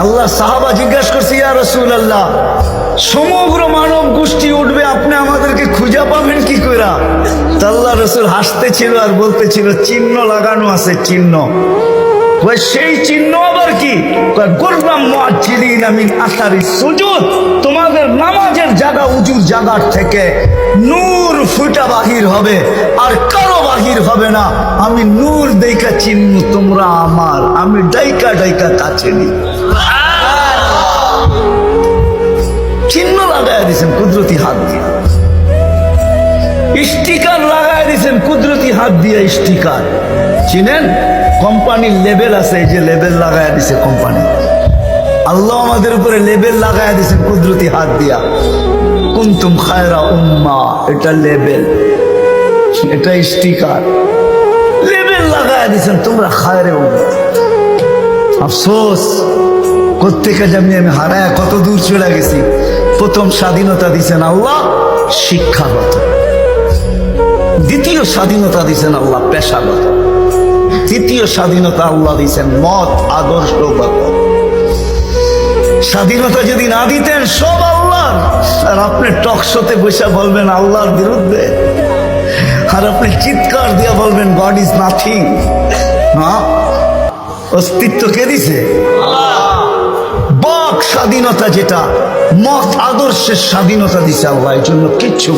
আল্লাহ সাহাবা জিজ্ঞাসা করছে, ইয়া রাসূলুল্লাহ, সমগ্র মানব গোষ্ঠী উঠবে, আপনি আমাদেরকে খুঁজে পাবেন কি করে? তা আল্লাহ রাসূল হাসতেছিল আর বলতেছিল, চিহ্ন লাগানো আছে, চিহ্ন। সেই চিহ্ন আবার কি? গুররাম মুআজ্জিলিনা মিন আসারি সুজুদ, তোমাদের নামাজের জায়গা উজুর জায়গার থেকে নূর ফুটা বাহির হবে, আর কারো বাহির হবে না। আমি নূর দেখা চিহ্ন, তোমরা আমার, আমি ডাইকা ডাইকা কাছে নি। চিহ্ন লাগাই দিয়েছেন কুদরতি হাত দিয়ে, স্টিকার লাগাই দিয়েছেন কুদরতি হাত দিয়ে। স্টিকার চিনেন? কোম্পানির লেবেল আছে, এই যে লেবেল লাগাই দিছে কোম্পানি। আল্লাহ আমাদের উপরে লেবেল লাগাই দিয়েছেন কুদরতি হাত দিয়া। কুনতুম খায়রা উম্মাহ, এটা লেবেল, এটা স্টিকার, লেবেল লাগাই দিয়েছেন, তোমরা খায়রে উম্মাহ। আফসোস, কোত্থেকে জানি আমি হারায় কত দূর চলে গেছি। প্রথম স্বাধীনতা দিয়েছেন আল্লাহ শিক্ষাগত, দ্বিতীয় স্বাধীনতা দিয়েছেন আল্লাহ পেশাগত, তৃতীয় স্বাধীনতা আল্লাহ দিয়েছেন মত আদর্শগত। স্বাধীনতা যদি না দিতেন সব আল্লাহর, আর আপনি টক শোতে বসে বলবেন আল্লাহর বিরুদ্ধে, আর আপনি চিৎকার দিয়ে বলবেন গড ইজ নাথিং। হ্যাঁ, অস্তিত্ব কে দিছে? বাক স্বাধীনতা, যেটা মত আদর্শের স্বাধীনতা দিছে আল্লাহ, এই জন্য কিচ্ছু